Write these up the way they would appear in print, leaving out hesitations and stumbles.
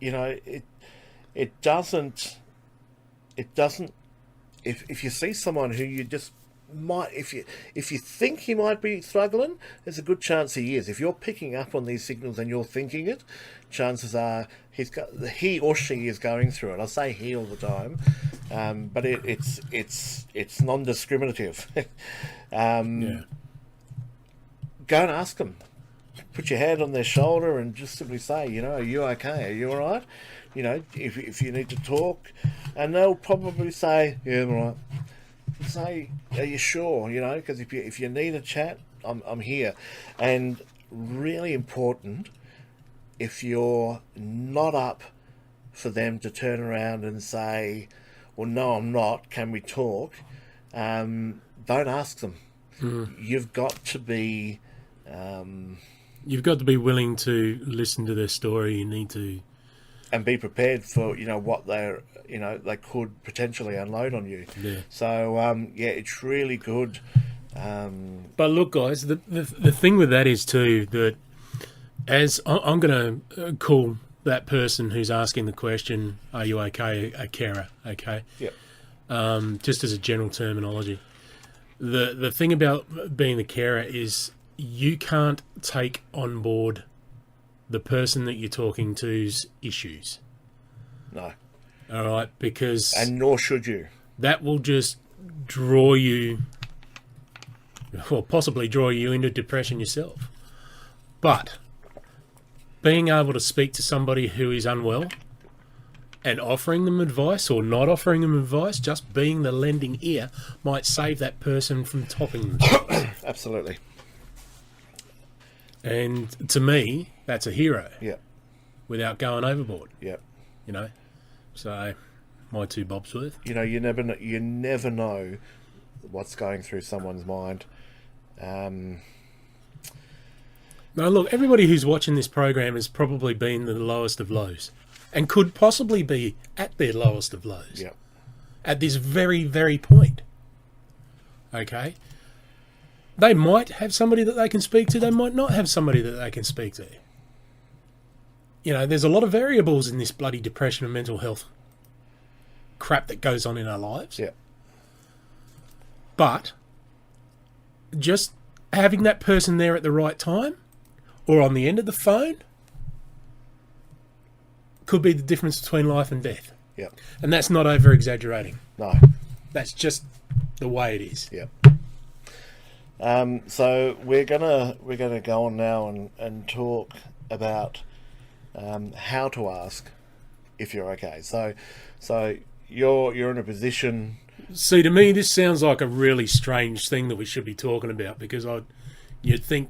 you know, it doesn't it doesn't if you see someone who you just might if you think he might be struggling, there's a good chance he is. If you're picking up on these signals and you're thinking it, chances are he or she is going through it. I say he all the time, but it's non-discriminative. Yeah. Go and ask them. Put your hand on their shoulder and just simply say, you know, are you okay? Are you all right? You know, if you need to talk, and they'll probably say, yeah, I'm all right. Say, are you sure? You know, because if you need a chat, I'm here. And really important, if you're not up for them to turn around and say, well, no, I'm not. Can we talk? Don't ask them. You've got to be. You've got to be willing to listen to their story. You need to, and be prepared for what they could potentially unload on you. Yeah. So it's really good. But look, guys, the thing with that is too that as I'm going to call that person who's asking the question, "Are you okay?" a carer, okay? Yep. Just as a general terminology, the thing about being the carer is you can't take on board the person that you're talking to's issues. No. All right, because and nor should you. That will just draw you, or possibly draw you into depression yourself. But being able to speak to somebody who is unwell and offering them advice or not offering them advice, just being the lending ear, might save that person from topping themselves. Absolutely. And to me, that's a hero. Yeah. Without going overboard. Yeah. You know, so my two bobs worth. You know, you never know what's going through someone's mind. Now, look, everybody who's watching this program has probably been the lowest of lows, and could possibly be at their lowest of lows. Yeah. At this very, very point. Okay. They might have somebody that they can speak to. They might not have somebody that they can speak to. You know, there's a lot of variables in this bloody depression and mental health crap that goes on in our lives. Yeah. But just having that person there at the right time or on the end of the phone could be the difference between life and death. Yeah. And that's not over-exaggerating. No. That's just the way it is. Yeah. So we're gonna go on now and talk about how to ask if you're okay. So you're in a position. See, to me, this sounds like a really strange thing that we should be talking about, because you'd think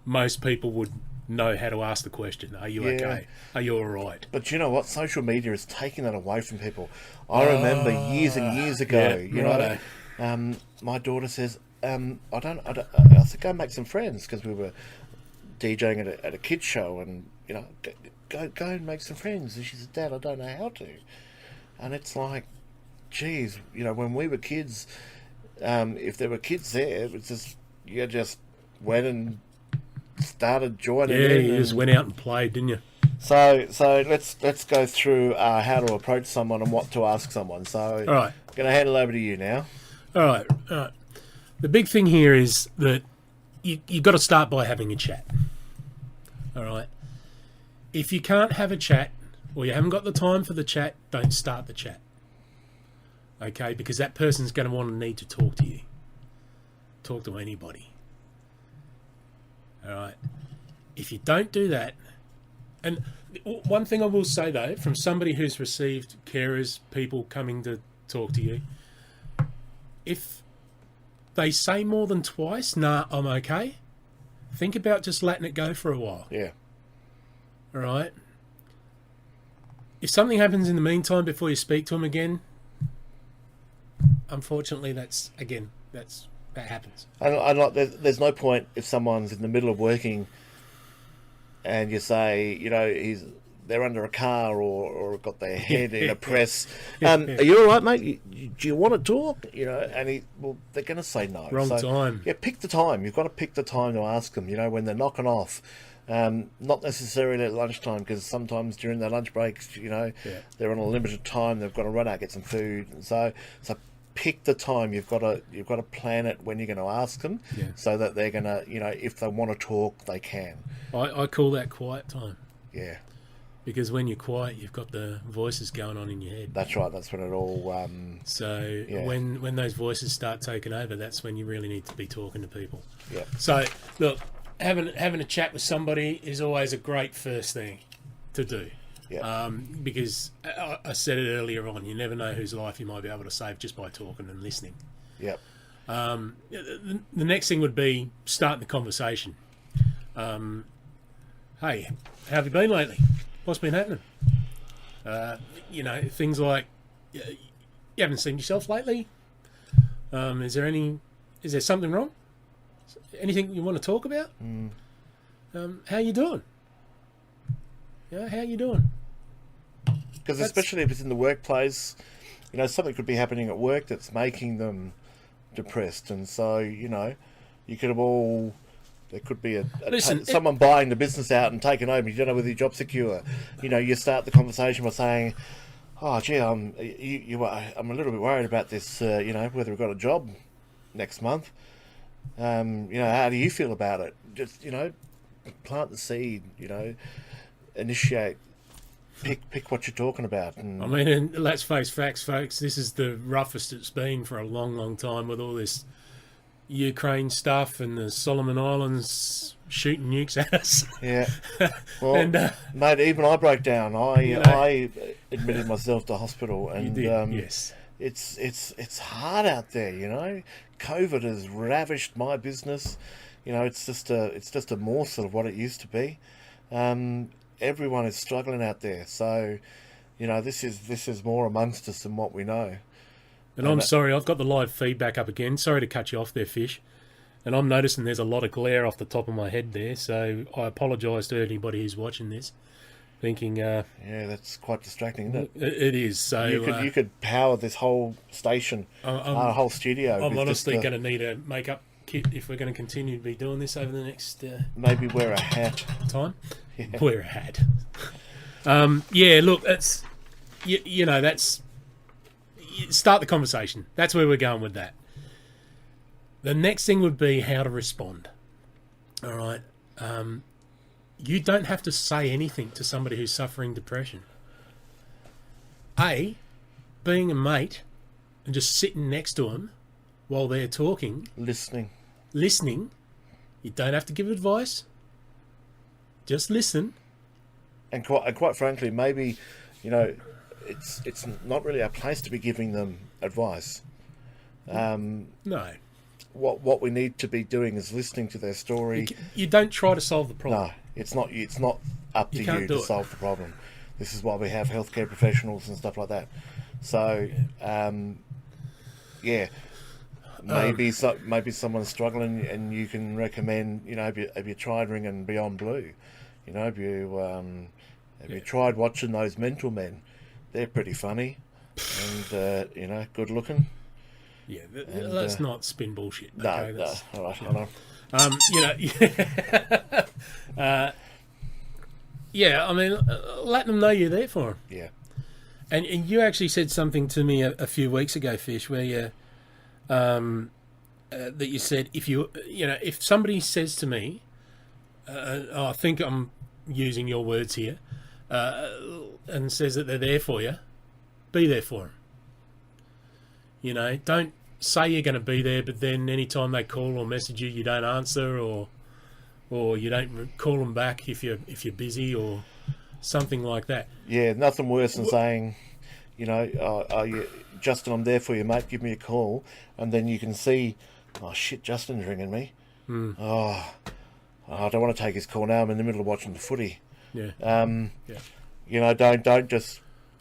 most people would know how to ask the question, are you okay? Are you all right? But you know what? Social media is taking that away from people. I remember years and years ago, my daughter says, I said, go make some friends, because we were DJing at a kids show, and go and make some friends. And she said, Dad, I don't know how to. And it's like, geez, when we were kids, if there were kids there, it was just, you just went and started joining in. Yeah, you just went out and played, didn't you? So let's go through how to approach someone and what to ask someone. So all right, I'm going to hand it over to you now. All right. The big thing here is that you've got to start by having a chat. All right. If you can't have a chat, or you haven't got the time for the chat, don't start the chat. Okay? Because that person's going to want to need to talk to you. Talk to anybody. All right? If you don't do that, and one thing I will say, though, from somebody who's received carers, people coming to talk to you, if they say more than twice, nah, I'm okay, think about just letting it go for a while. Yeah. All right? If something happens in the meantime before you speak to them again, unfortunately, that happens. There's no point if someone's in the middle of working and you say, they're under a car or got their head in a press. Are you all right, mate? Do you want to talk? And they're going to say no. Wrong time. Yeah, pick the time. You've got to pick the time to ask them. When they're knocking off, Not necessarily at lunchtime, because sometimes during their lunch breaks, Yeah. they're on a limited time. They've got to run out, get some food, and so pick the time. You've got to plan it when you're going to ask them, Yeah. so that they're going to, if they want to talk, they can. I call that quiet time, Yeah, because when you're quiet, you've got the voices going on in your head. that's right. That's when it all. So Yeah. when those voices start taking over, that's when you really need to be talking to people. Yeah, So look, having a chat with somebody is always a great first thing to do. yeah, Because I said it earlier on, you never know whose life you might be able to save just by talking and listening. yeah, The next thing would be starting the conversation. Hey, how have you been lately? What's been happening? Things like, you haven't seen yourself lately? Is there something wrong? Anything you want to talk about? How you doing? Yeah, how you doing? because especially if it's in the workplace, something could be happening at work that's making them depressed, and so you could have all. There could be Listen, someone buying the business out and taking over. You don't know whether your job's secure. You start the conversation by saying, "Oh, gee, I'm a little bit worried about this. Whether we've got a job next month. How do you feel about it? Just plant the seed. Initiate. Pick what you're talking about." And I mean, and let's face facts, folks. This is the roughest it's been for a long, long time, with all this Ukraine stuff and the Solomon Islands shooting nukes at us. yeah, well, And, mate, even I broke down. I admitted myself to hospital, and yes. it's hard out there. COVID has ravished my business. It's just a morsel of what it used to be. Everyone is struggling out there, so this is more amongst us than what we know. And I'm sorry, I've got the live feedback up again. Sorry to cut you off there, Fish. And I'm noticing there's a lot of glare off the top of my head there, so I apologise to anybody who's watching this, thinking... Yeah, that's quite distracting, isn't it? It is, so... You could power this whole station, our whole studio. I'm with honestly just, going to need a makeup kit if we're going to continue to be doing this over the next maybe wear a hat. time. Yeah. Wear a hat. Look, that's... that's... Start the conversation. That's where we're going with that. The next thing would be how to respond. All right. You don't have to say anything to somebody who's suffering depression. Being a mate and just sitting next to them while they're talking, Listening. you don't have to give advice. Just listen. And quite frankly, maybe, it's not really our place to be giving them advice. No. What we need to be doing is listening to their story. You don't try to solve the problem. No, it's not up to You you, can't do to it. solve the problem. This is why we have healthcare professionals and stuff like that. So, maybe someone's struggling, and you can recommend. Have you tried ringing Beyond Blue? Have you tried watching those Mental Men? They're pretty funny, and good looking. Yeah, let's not spin bullshit. Okay? No, all right, hold on. I mean, let them know you're there for them. Yeah, And you actually said something to me a few weeks ago, Fish, where you, that you said if somebody says to me, I think I'm using your words here, and says that they're there for you, be there for them. Don't say you're going to be there, but then anytime they call or message you, you don't answer, or you don't call them back if you're busy or something like that. yeah, nothing worse than saying, Justin, I'm there for you, mate. Give me a call, and then you can see, oh shit, Justin's ringing me. Oh, I don't want to take his call now. I'm in the middle of watching the footy. Yeah.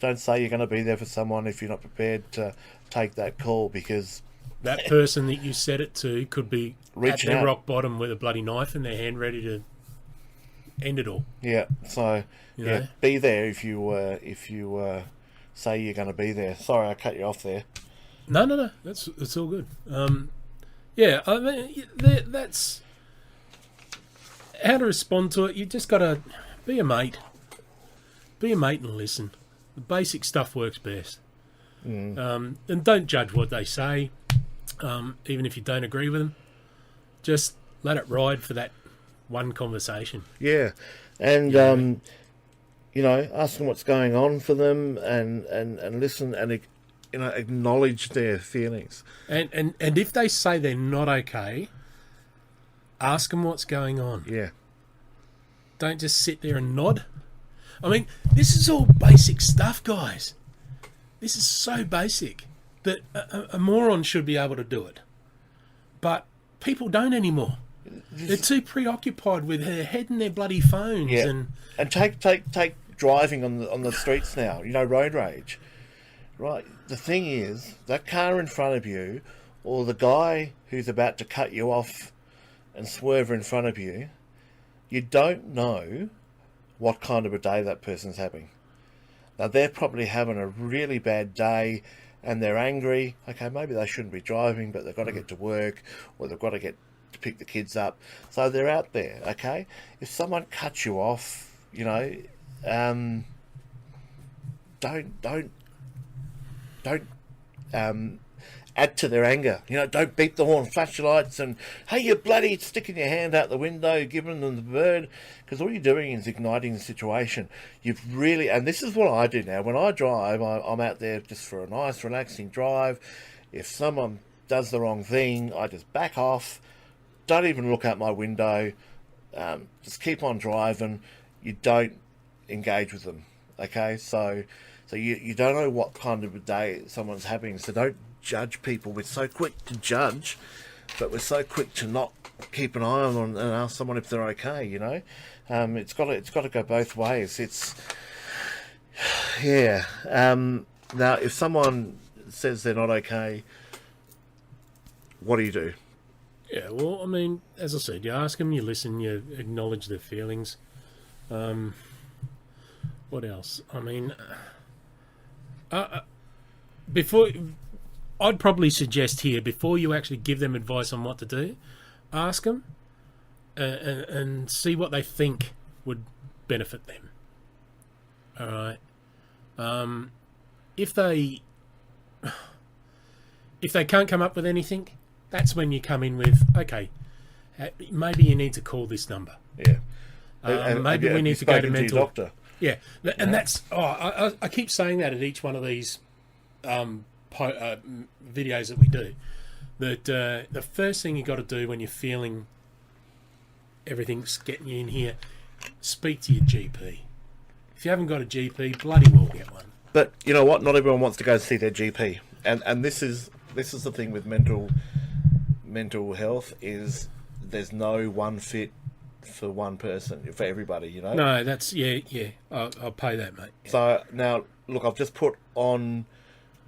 Don't say you're going to be there for someone if you're not prepared to take that call, because That person that you said it to could be Reaching at their out. rock bottom with a bloody knife in their hand, ready to end it all. yeah. So You yeah, know? be there if you say you're going to be there. Sorry, I cut you off there. No. That's all good. I mean, that's how to respond to it, you just got to be a mate. Be a mate and listen. The basic stuff works best. And don't judge what they say, even if you don't agree with them. Just let it ride for that one conversation. Yeah, and ask them what's going on for them, and listen, and acknowledge their feelings. And if they say they're not okay, ask them what's going on. Yeah, don't just sit there and nod. I mean, this is all basic stuff, guys. This is so basic that a moron should be able to do it, but people don't anymore. They're too preoccupied with their head in their bloody phones. Yeah. And take driving on the streets now. Road rage. Right. The thing is, that car in front of you, or the guy who's about to cut you off and swerve in front of you, you don't know what kind of a day that person's having. Now, they're probably having a really bad day and they're angry. Okay, maybe they shouldn't be driving, but they've got to get to work, or they've got to get to pick the kids up. So they're out there, okay? If someone cuts you off, don't add to their anger. Don't beat the horn, flash your lights, and hey, you bloody, sticking your hand out the window, giving them the bird, because all you're doing is igniting the situation. You've really, and this is what I do now. When I drive, I'm out there just for a nice, relaxing drive. If someone does the wrong thing, I just back off. Don't even look out my window. Just keep on driving. You don't engage with them. Okay, so you don't know what kind of a day someone's having. So don't judge people. We're so quick to judge, but we're so quick to not keep an eye on them and ask someone if they're okay. It's got to go both ways. Now, if someone says they're not okay, what do you do? yeah, well, I mean, as I said, you ask them, you listen, you acknowledge their feelings. What else? I mean, I'd probably suggest here, before you actually give them advice on what to do, ask them and see what they think would benefit them. All right. If they can't come up with anything, that's when you come in with, okay, maybe you need to call this number. Yeah. Maybe we need to go to your mental. doctor. Yeah, and that's. I keep saying that at each one of these videos that we do. That the first thing you got to do when you're feeling everything's getting you in here, speak to your GP. If you haven't got a GP, bloody well get one. But you know what? Not everyone wants to go see their GP, and this is the thing with mental health, is there's no one fit for one person, for everybody, No, that's yeah. I'll pay that, mate. Yeah. So now, look, I've just put on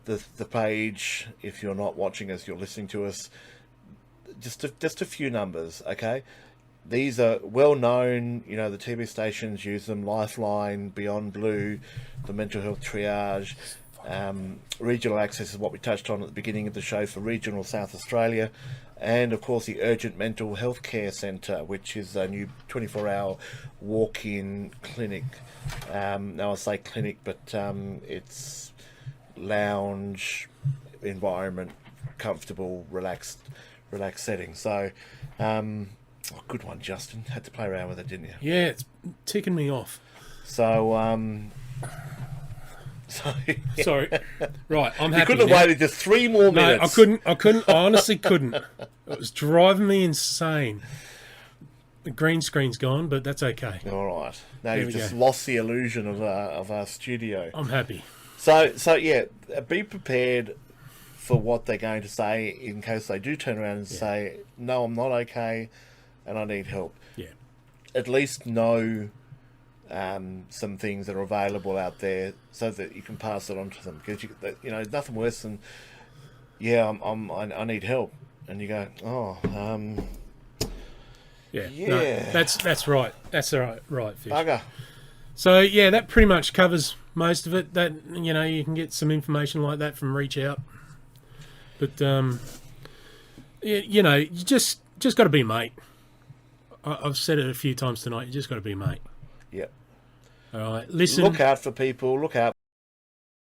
the page. If you're not watching us, you're listening to us. Just a few numbers, okay? These are well known. The TV stations use them: Lifeline, Beyond Blue, the Mental Health Triage. Regional access is what we touched on at the beginning of the show for regional South Australia, and of course the Urgent Mental Health Care Centre, which is a new 24-hour walk-in clinic. Now I say clinic, but it's lounge environment, comfortable, relaxed setting. So good one, Justin. Had to play around with it, didn't you? Yeah, it's ticking me off. So Sorry. Right, I'm happy. You couldn't have waited just 3 more minutes. No, I couldn't. I honestly couldn't. It was driving me insane. The green screen's gone, but that's okay. All right. Now There you've we just go. lost the illusion of our studio. I'm happy. So yeah, be prepared for what they're going to say in case they do turn around and say, no, I'm not okay and I need help. Yeah. At least know some things that are available out there so that you can pass it on to them. Because nothing worse than, I need help, and you go, Yeah. Yeah. No, that's right. That's the right fish. bugger. So yeah, that pretty much covers most of it. That you can get some information like that from Reach Out. But you just got to be a mate. I've said it a few times tonight. You just got to be a mate. Yep. All right. Listen. Look out for people. Look out